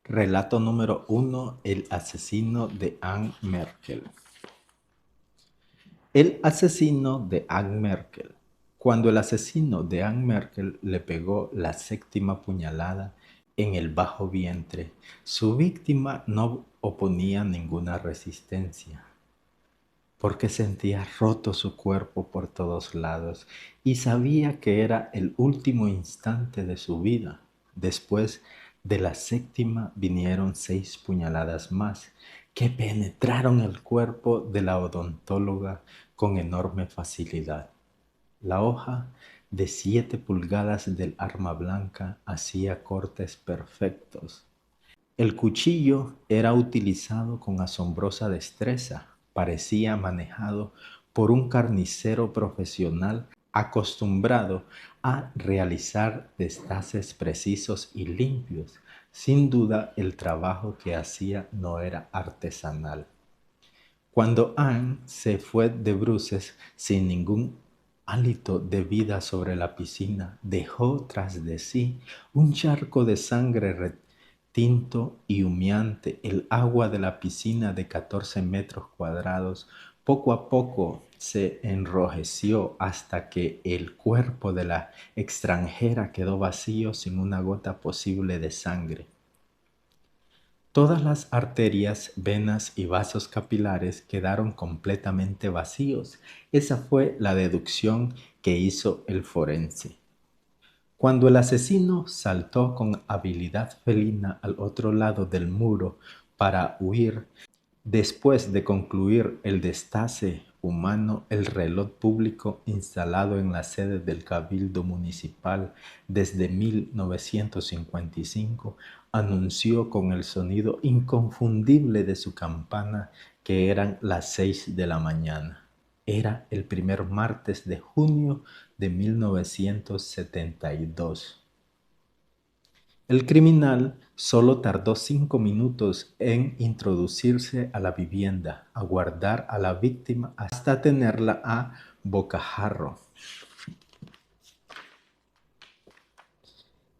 Relato número 1. El asesino de Anne Merkel. El asesino de Anne Merkel. Cuando el asesino de Anne Merkel le pegó la 7ª puñalada en el bajo vientre, su víctima no oponía ninguna resistencia, porque sentía roto su cuerpo por todos lados y sabía que era el último instante de su vida. Después de la 7ª vinieron 6 puñaladas más que penetraron el cuerpo de la odontóloga con enorme facilidad. La hoja de 7 pulgadas del arma blanca hacía cortes perfectos. El cuchillo era utilizado con asombrosa destreza. Parecía manejado por un carnicero profesional acostumbrado a realizar destaces precisos y limpios. Sin duda, el trabajo que hacía no era artesanal. Cuando Anne se fue de bruces sin ningún hálito de vida sobre la piscina, dejó tras de sí un charco de sangre retinto y humeante. El agua de la piscina de 14 metros cuadrados poco a poco se enrojeció hasta que el cuerpo de la extranjera quedó vacío sin una gota posible de sangre. Todas las arterias, venas y vasos capilares quedaron completamente vacíos. Esa fue la deducción que hizo el forense. Cuando el asesino saltó con habilidad felina al otro lado del muro para huir, después de concluir el destace humano, el reloj público instalado en la sede del Cabildo Municipal desde 1955 anunció con el sonido inconfundible de su campana que eran las 6 de la mañana. Era el primer martes de junio de 1972. El criminal solo tardó 5 minutos en introducirse a la vivienda, aguardar a la víctima hasta tenerla a bocajarro,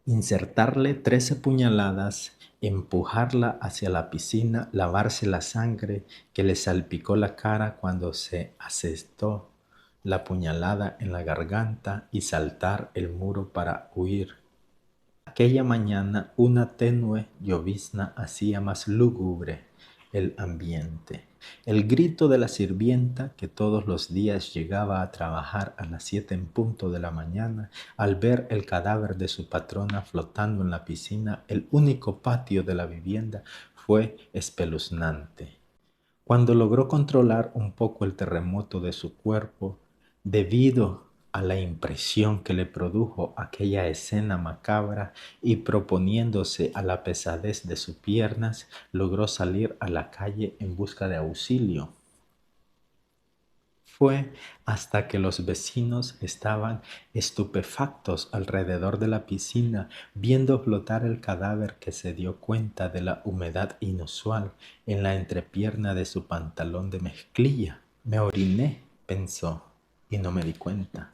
insertarle 13 puñaladas, empujarla hacia la piscina, lavarse la sangre que le salpicó la cara cuando se asestó la puñalada en la garganta y saltar el muro para huir. Aquella mañana una tenue llovizna hacía más lúgubre el ambiente. El grito de la sirvienta, que todos los días llegaba a trabajar a las 7 en punto de la mañana, al ver el cadáver de su patrona flotando en la piscina, el único patio de la vivienda, fue espeluznante. Cuando logró controlar un poco el terremoto de su cuerpo, debido a la impresión que le produjo aquella escena macabra y proponiéndose a la pesadez de sus piernas, logró salir a la calle en busca de auxilio. Fue hasta que los vecinos estaban estupefactos alrededor de la piscina viendo flotar el cadáver que se dio cuenta de la humedad inusual en la entrepierna de su pantalón de mezclilla. Me oriné, pensó, y no me di cuenta.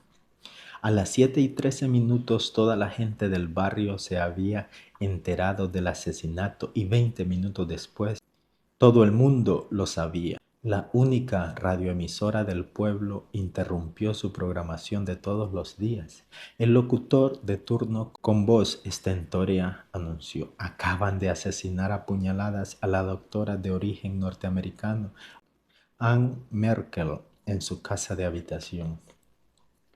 A las 7:13 toda la gente del barrio se había enterado del asesinato y 20 minutos después todo el mundo lo sabía. La única radioemisora del pueblo interrumpió su programación de todos los días. El locutor de turno con voz estentórea anunció: acaban de asesinar a puñaladas a la doctora de origen norteamericano, Anne Merkel, en su casa de habitación.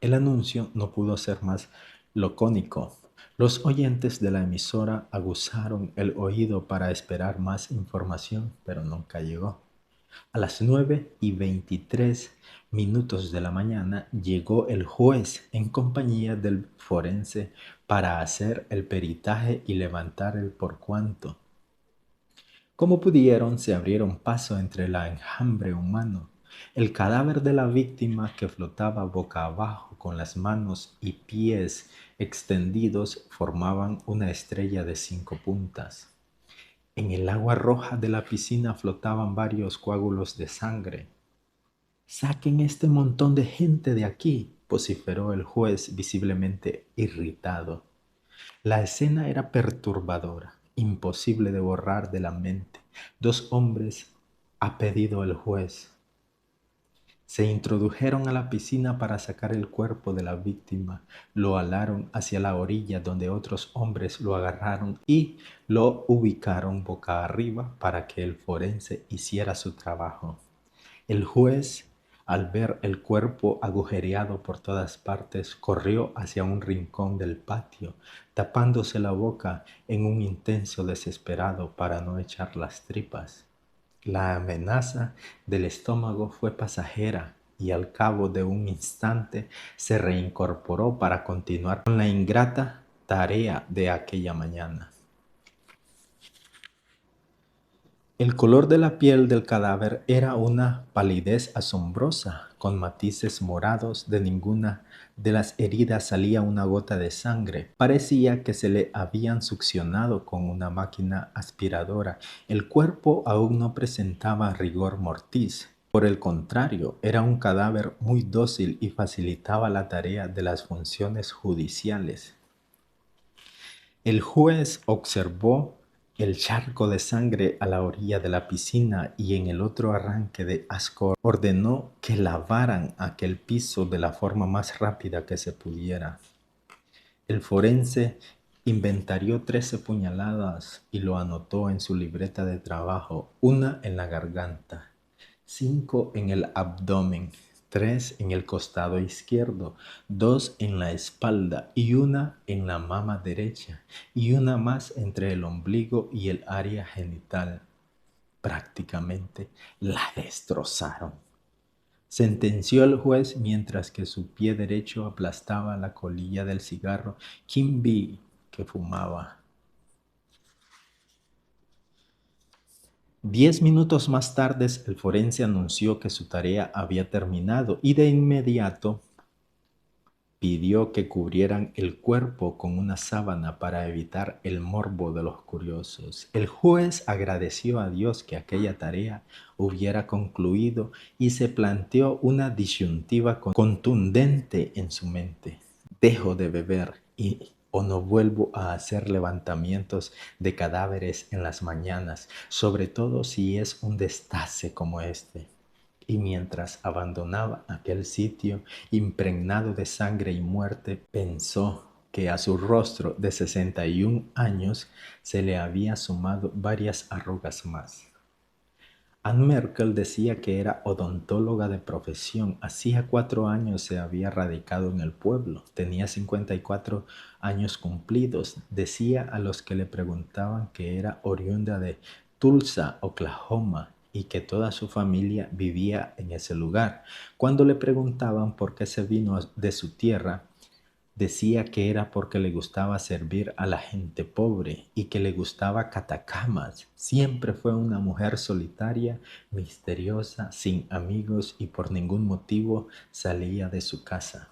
El anuncio no pudo ser más lacónico. Los oyentes de la emisora aguzaron el oído para esperar más información, pero nunca llegó. A las 9:23 de la mañana llegó el juez en compañía del forense para hacer el peritaje y levantar el por cuanto. Como pudieron, se abrieron paso entre la enjambre humano. El cadáver de la víctima, que flotaba boca abajo con las manos y pies extendidos, formaban una estrella de 5 puntas. En el agua roja de la piscina flotaban varios coágulos de sangre. «Saquen este montón de gente de aquí», vociferó el juez, visiblemente irritado. La escena era perturbadora. imposible de borrar de la mente. 2 hombres ha pedido el juez. Se introdujeron a la piscina para sacar el cuerpo de la víctima, lo alaron hacia la orilla donde otros hombres lo agarraron y lo ubicaron boca arriba para que el forense hiciera su trabajo. El juez, al ver el cuerpo agujereado por todas partes, corrió hacia un rincón del patio, tapándose la boca en un intenso desesperado para no echar las tripas. La amenaza del estómago fue pasajera y al cabo de un instante se reincorporó para continuar con la ingrata tarea de aquella mañana. El color de la piel del cadáver era una palidez asombrosa, con matices morados. De ninguna de las heridas salía una gota de sangre. Parecía que se le habían succionado con una máquina aspiradora. El cuerpo aún no presentaba rigor mortis. Por el contrario, era un cadáver muy dócil y facilitaba la tarea de las funciones judiciales. El juez observó el charco de sangre a la orilla de la piscina y en el otro arranque de asco ordenó que lavaran aquel piso de la forma más rápida que se pudiera. El forense inventarió 13 puñaladas y lo anotó en su libreta de trabajo, 1 en la garganta, 5 en el abdomen, 3 en el costado izquierdo, 2 en la espalda y 1 en la mama derecha y 1 más entre el ombligo y el área genital. Prácticamente la destrozaron, sentenció el juez mientras que su pie derecho aplastaba la colilla del cigarro Kim B que fumaba. 10 minutos más tarde, el forense anunció que su tarea había terminado y de inmediato pidió que cubrieran el cuerpo con una sábana para evitar el morbo de los curiosos. El juez agradeció a Dios que aquella tarea hubiera concluido y se planteó una disyuntiva contundente en su mente. ¿Dejo de beber o no vuelvo a hacer levantamientos de cadáveres en las mañanas, sobre todo si es un destace como este? Y mientras abandonaba aquel sitio impregnado de sangre y muerte, pensó que a su rostro de 61 años se le había sumado varias arrugas más. Ann Merkel decía que era odontóloga de profesión. Hacía 4 años se había radicado en el pueblo. Tenía 54 años cumplidos. Decía a los que le preguntaban que era oriunda de Tulsa, Oklahoma, y que toda su familia vivía en ese lugar. Cuando le preguntaban por qué se vino de su tierra, decía que era porque le gustaba servir a la gente pobre y que le gustaba catacamas. Siempre fue una mujer solitaria, misteriosa, sin amigos y por ningún motivo salía de su casa.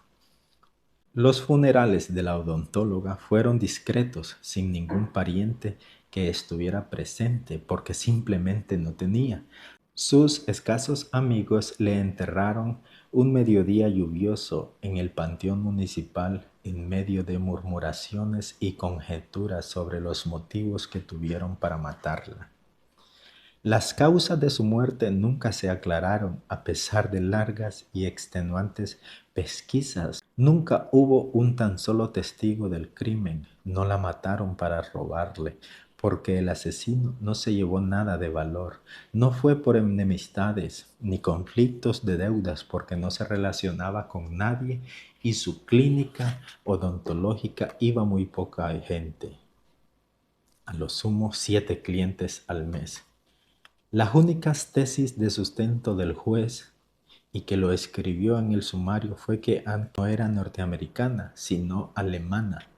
Los funerales de la odontóloga fueron discretos, sin ningún pariente que estuviera presente porque simplemente no tenía. Sus escasos amigos le enterraron un mediodía lluvioso en el panteón municipal en medio de murmuraciones y conjeturas sobre los motivos que tuvieron para matarla. Las causas de su muerte nunca se aclararon a pesar de largas y extenuantes pesquisas. Nunca hubo un tan solo testigo del crimen. No la mataron para robarle, porque el asesino no se llevó nada de valor. No fue por enemistades ni conflictos de deudas, porque no se relacionaba con nadie y su clínica odontológica iba muy poca gente. A lo sumo 7 clientes al mes. Las únicas tesis de sustento del juez, y que lo escribió en el sumario, fue que Ann no era norteamericana, sino alemana,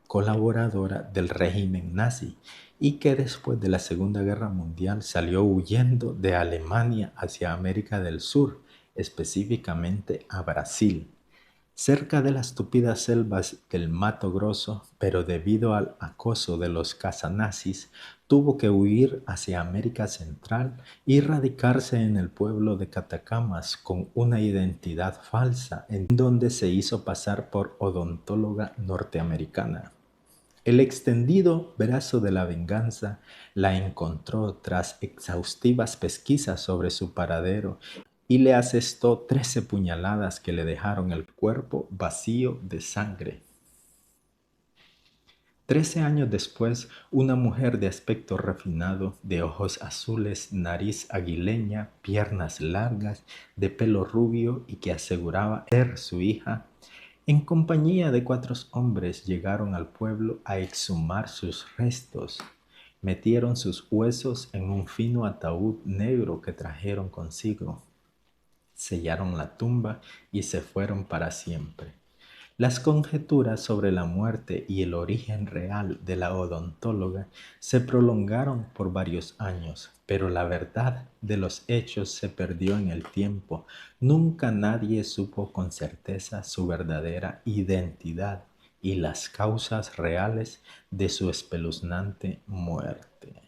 colaboradora del régimen nazi, y que después de la Segunda Guerra Mundial salió huyendo de Alemania hacia América del Sur, específicamente a Brasil, cerca de las tupidas selvas del Mato Grosso, pero debido al acoso de los cazanazis, tuvo que huir hacia América Central y radicarse en el pueblo de Catacamas con una identidad falsa, en donde se hizo pasar por odontóloga norteamericana. El extendido brazo de la venganza la encontró tras exhaustivas pesquisas sobre su paradero y le asestó 13 puñaladas que le dejaron el cuerpo vacío de sangre. 13 años después, una mujer de aspecto refinado, de ojos azules, nariz aguileña, piernas largas, de pelo rubio y que aseguraba ser su hija, en compañía de 4 hombres llegaron al pueblo a exhumar sus restos. Metieron sus huesos en un fino ataúd negro que trajeron consigo. Sellaron la tumba y se fueron para siempre. Las conjeturas sobre la muerte y el origen real de la odontóloga se prolongaron por varios años, pero la verdad de los hechos se perdió en el tiempo. Nunca nadie supo con certeza su verdadera identidad y las causas reales de su espeluznante muerte.